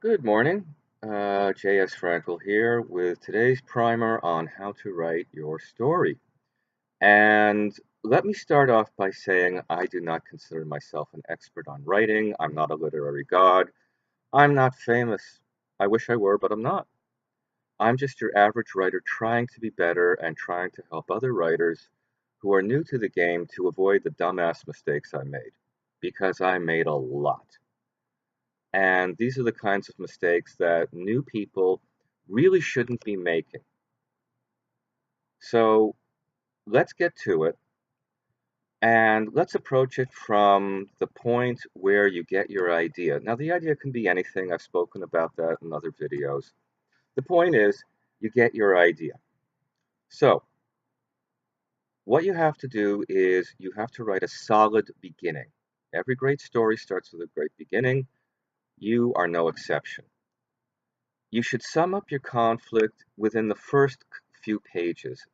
Good morning. J.S. Frankel here with today's primer on how to write your story. And let me start off by saying I do not consider myself an expert on writing. I'm not a literary god. I'm not famous. I wish I were, but I'm not. I'm just your average writer trying to be better and trying to help other writers who are new to the game to avoid the dumbass mistakes I made. Because I made a lot. And these are the kinds of mistakes that new people really shouldn't be making. So let's get to it and let's approach it from the point where you get your idea. Now, the idea can be anything. I've spoken about that in other videos. The point is, you get your idea. So, what you have to do is you have to write a solid beginning. Every great story starts with a great beginning. You are no exception. You should sum up your conflict within the first few pages,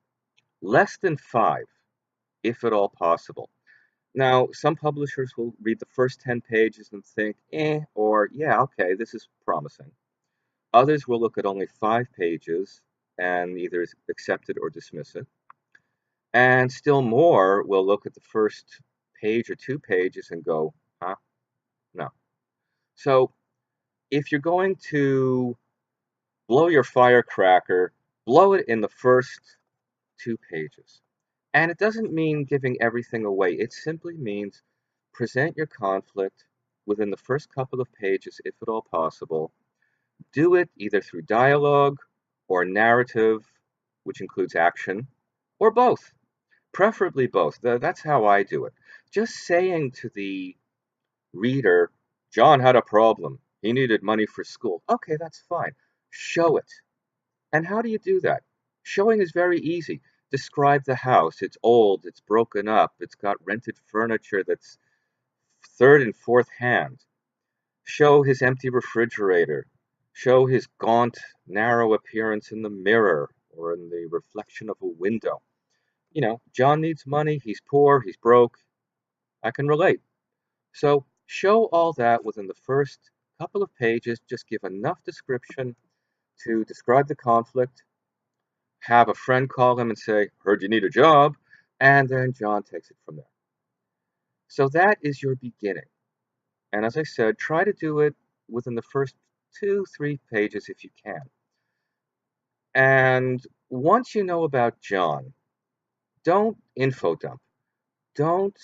less than 5, if at all possible. Now, some publishers will read the first 10 pages and think, or yeah, okay, this is promising. Others will look at only 5 pages and either accept it or dismiss it. And still more will look at the first page or 2 pages and go, huh? No. So, if you're going to blow your firecracker, blow it in the first 2 pages. And it doesn't mean giving everything away. It simply means present your conflict within the first couple of pages, if at all possible. Do it either through dialogue or narrative, which includes action, or both. Preferably both. That's how I do it. Just saying to the reader, John had a problem. He needed money for school. Okay, that's fine. Show it. And how do you do that? Showing is very easy. Describe the house. It's old, it's broken up, it's got rented furniture that's third and fourth hand. Show his empty refrigerator. Show his gaunt, narrow appearance in the mirror or in the reflection of a window. John needs money, he's poor, he's broke. I can relate. So show all that within the first couple of pages. Just give enough description to describe the conflict, have a friend call him and say, heard you need a job, and then John takes it from there. So that is your beginning. And as I said, try to do it within the first 2, 3 pages if you can. And once you know about John, don't info dump. Don't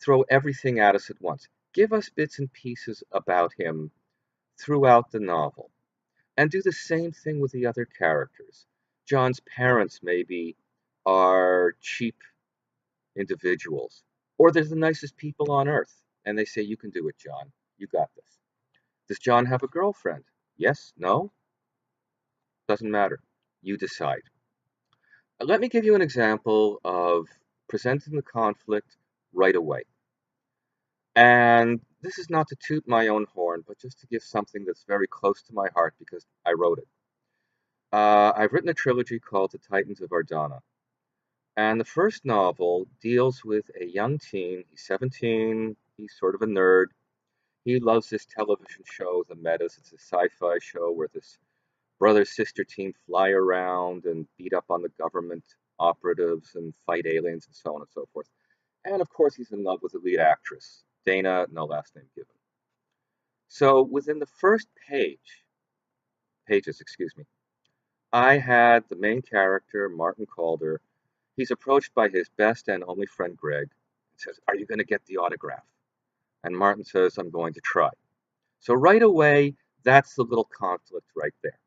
throw everything at us at once. Give us bits and pieces about him throughout the novel. And do the same thing with the other characters. John's parents maybe are cheap individuals, or they're the nicest people on earth, and they say, you can do it, John. You got this. Does John have a girlfriend? Yes? No? Doesn't matter. You decide. Let me give you an example of presenting the conflict right away. And this is not to toot my own horn, but just to give something that's very close to my heart because I wrote it. I've written a trilogy called The Titans of Ardana. And the first novel deals with a young teen. He's 17. He's sort of a nerd. He loves this television show, The Metas. It's a sci-fi show where this brother-sister team fly around and beat up on the government operatives and fight aliens and so on and so forth. And of course, he's in love with the lead actress, Dana, no last name given. So within the first pages, excuse me, I had the main character, Martin Calder. He's approached by his best and only friend, Greg, and says, are you going to get the autograph? And Martin says, I'm going to try. So right away, that's the little conflict right there.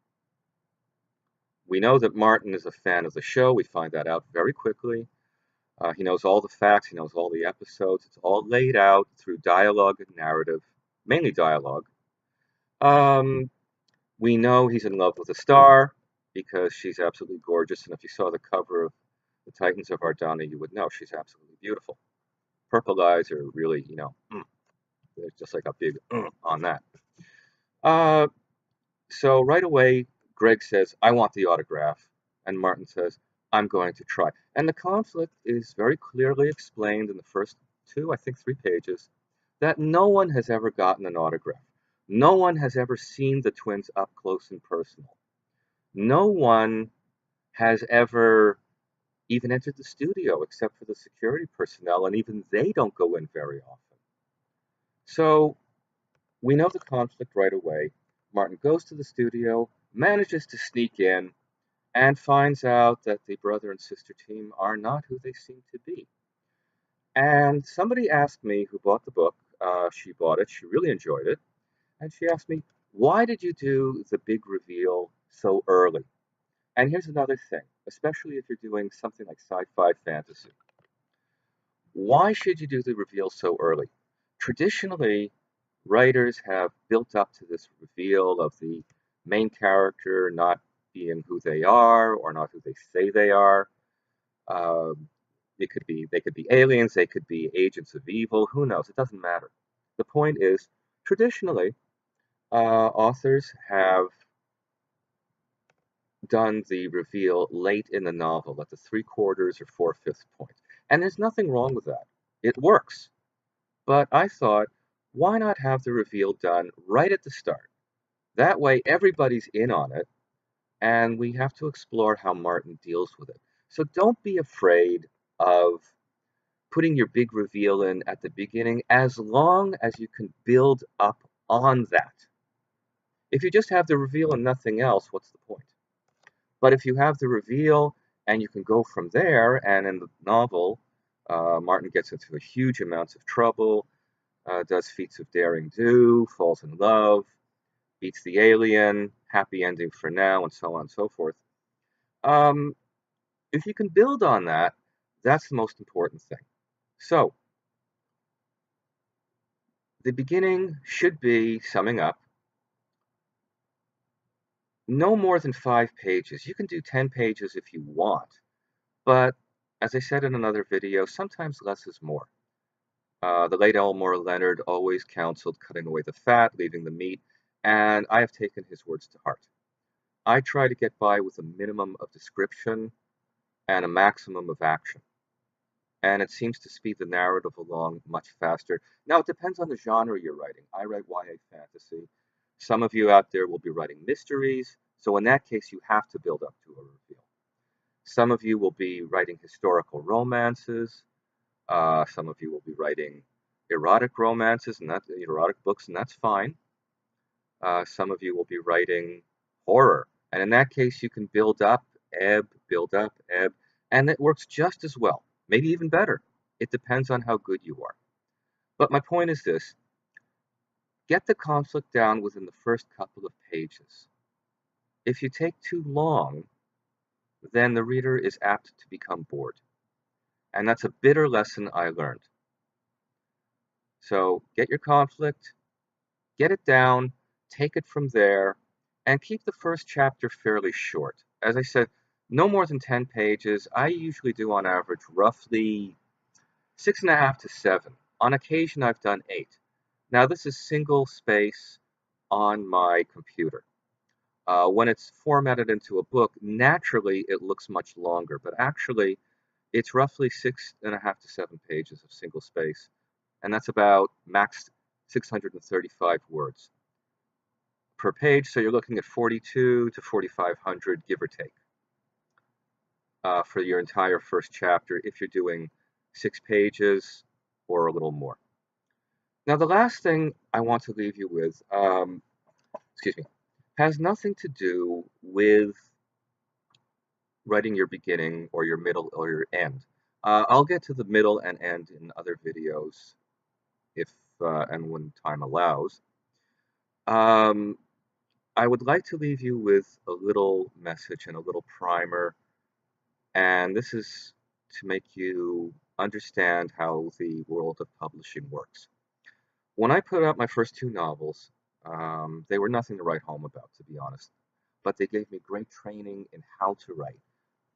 We know that Martin is a fan of the show. We find that out very quickly. He knows all the facts. He knows all the episodes. It's all laid out through dialogue and narrative, mainly dialogue. Um, we know he's in love with a star because she's absolutely gorgeous. And if you saw the cover of The Titans of Ardana, you would know she's absolutely beautiful. Purple eyes are really, there's just like a big on that. Uh, so right away, Greg says, I want the autograph. And Martin says, I'm going to try. And the conflict is very clearly explained in the first 2, I think 3 pages, that no one has ever gotten an autograph. No one has ever seen the twins up close and personal. No one has ever even entered the studio except for the security personnel, and even they don't go in very often. So we know the conflict right away. Martin goes to the studio, manages to sneak in, and finds out that the brother and sister team are not who they seem to be. And somebody asked me who bought the book, she bought it, she really enjoyed it, and she asked me, why did you do the big reveal so early? And here's another thing, especially if you're doing something like sci-fi fantasy. Why should you do the reveal so early? Traditionally, writers have built up to this reveal of the main character not being who they are or not who they say they are. Um, they could be aliens, they could be agents of evil. Who knows? It doesn't matter. The point is, traditionally, authors have done the reveal late in the novel, at the three-quarters or four-fifths point, and there's nothing wrong with that. It works. But I thought, why not have the reveal done right at the start? That way, everybody's in on it, and we have to explore how Martin deals with it. So don't be afraid of putting your big reveal in at the beginning, as long as you can build up on that. If you just have the reveal and nothing else, what's the point? But if you have the reveal and you can go from there, and in the novel, Martin gets into a huge amounts of trouble, does feats of daring do, falls in love, beats the alien, happy ending for now, and so on and so forth. Um, if you can build on that, that's the most important thing. So, the beginning should be, summing up, no more than 5 pages. You can do 10 pages if you want, but as I said in another video, sometimes less is more. The late Elmore Leonard always counseled cutting away the fat, leaving the meat, and I have taken his words to heart. I try to get by with a minimum of description and a maximum of action, and it seems to speed the narrative along much faster. Now, it depends on the genre you're writing. I write YA fantasy. Some of you out there will be writing mysteries, so in that case, you have to build up to a reveal. Some of you will be writing historical romances. Some of you will be writing erotic romances and erotic books, and that's fine. Some of you will be writing horror, and in that case, you can build up, ebb, and it works just as well, maybe even better. It depends on how good you are. But my point is this: get the conflict down within the first couple of pages. If you take too long, then the reader is apt to become bored. And that's a bitter lesson I learned. So get your conflict, get it down, take it from there, and keep the first chapter fairly short. As I said, no more than 10 pages. I usually do on average roughly 6.5 to 7. On occasion, I've done 8. Now, this is single space on my computer. When it's formatted into a book, naturally it looks much longer, but actually it's roughly 6.5 to 7 pages of single space, and that's about max 635 words per page, so you're looking at 42 to 4,500, give or take, for your entire first chapter if you're doing 6 pages or a little more. Now, the last thing I want to leave you with, excuse me, has nothing to do with writing your beginning or your middle or your end. I'll get to the middle and end in other videos if and when time allows. Um, I would like to leave you with a little message and a little primer, and this is to make you understand how the world of publishing works. When I put out my first 2 novels, they were nothing to write home about, to be honest, but they gave me great training in how to write.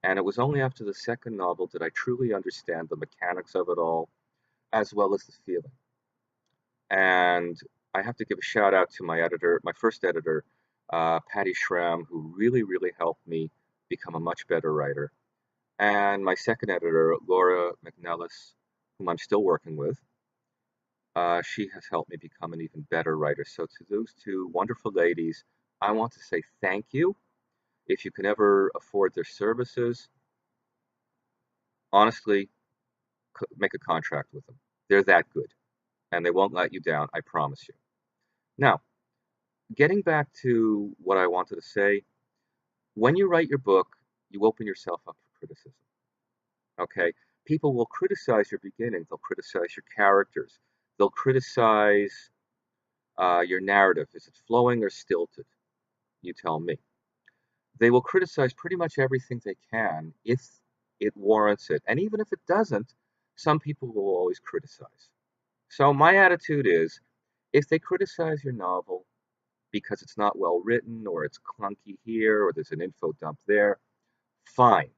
And it was only after the second novel did I truly understand the mechanics of it all, as well as the feeling. And I have to give a shout out to my editor, my first editor, Patty Schramm, who really, really helped me become a much better writer. And my second editor, Laura McNellis, whom I'm still working with. She has helped me become an even better writer. So to those two wonderful ladies, I want to say thank you. If you can ever afford their services, honestly, make a contract with them. They're that good, and they won't let you down, I promise you. Now, getting back to what I wanted to say, when you write your book, you open yourself up for criticism. Okay? People will criticize your beginning, they'll criticize your characters, they'll criticize your narrative. Is it flowing or stilted? You tell me. They will criticize pretty much everything they can if it warrants it. And even if it doesn't, some people will always criticize. So my attitude is, if they criticize your novel because it's not well written or it's clunky here or there's an info dump there, fine.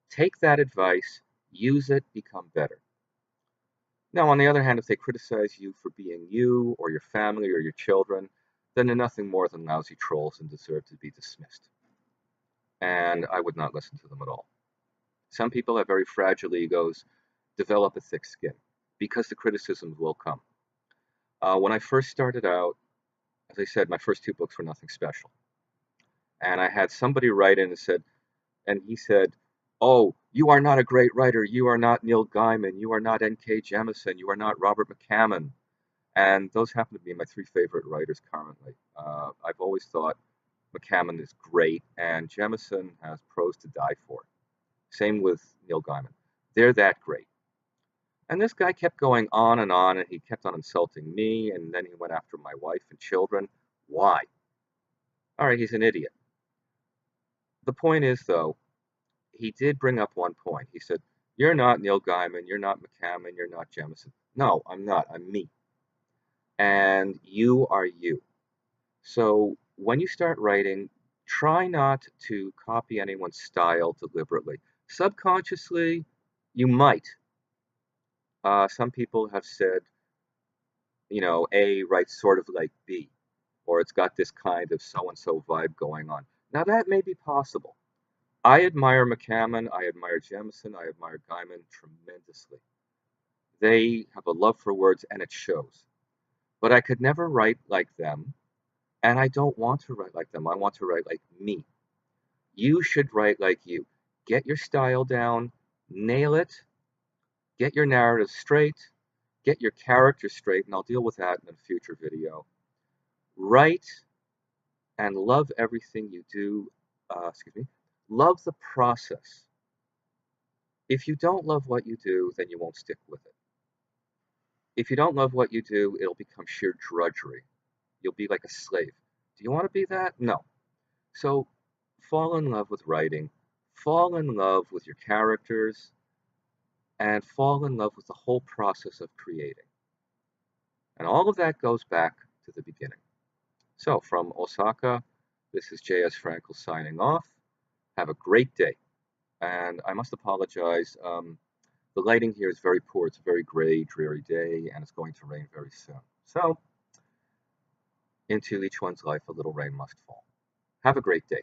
Take that advice, use it, become better. Now, on the other hand, if they criticize you for being you or your family or your children, then they're nothing more than lousy trolls and deserve to be dismissed. And I would not listen to them at all. Some people have very fragile egos, develop a thick skin because the criticisms will come. When I first started out, as I said, my first two books were nothing special. And I had somebody write in and he said, "Oh, you are not a great writer. You are not Neil Gaiman. You are not N.K. Jemisin. You are not Robert McCammon." And those happen to be my three favorite writers currently. I've always thought McCammon is great, and Jemisin has prose to die for. Same with Neil Gaiman. They're that great. And this guy kept going on, and he kept on insulting me, and then he went after my wife and children. Why? All right, he's an idiot. The point is, though, he did bring up one point. He said, "You're not Neil Gaiman, you're not McCammon, you're not Jemisin." No, I'm not. I'm me. And you are you. So when you start writing, try not to copy anyone's style deliberately. Subconsciously, you might. Some people have said, A writes sort of like B, or it's got this kind of so-and-so vibe going on. Now that may be possible. I admire McCammon, I admire Jemisin, I admire Gaiman tremendously. They have a love for words and it shows. But I could never write like them, and I don't want to write like them. I want to write like me. You should write like you. Get your style down, nail it, get your narrative straight, get your character straight, and I'll deal with that in a future video. Write and love everything you do. Love the process. If you don't love what you do, then you won't stick with it. If you don't love what you do, it'll become sheer drudgery. You'll be like a slave. Do you want to be that? No. So fall in love with writing, fall in love with your characters, and fall in love with the whole process of creating. And all of that goes back to the beginning. So from Osaka, this is J.S. Frankel signing off. Have a great day. And I must apologize. The lighting here is very poor. It's a very gray, dreary day, and it's going to rain very soon. So, into each one's life, a little rain must fall. Have a great day.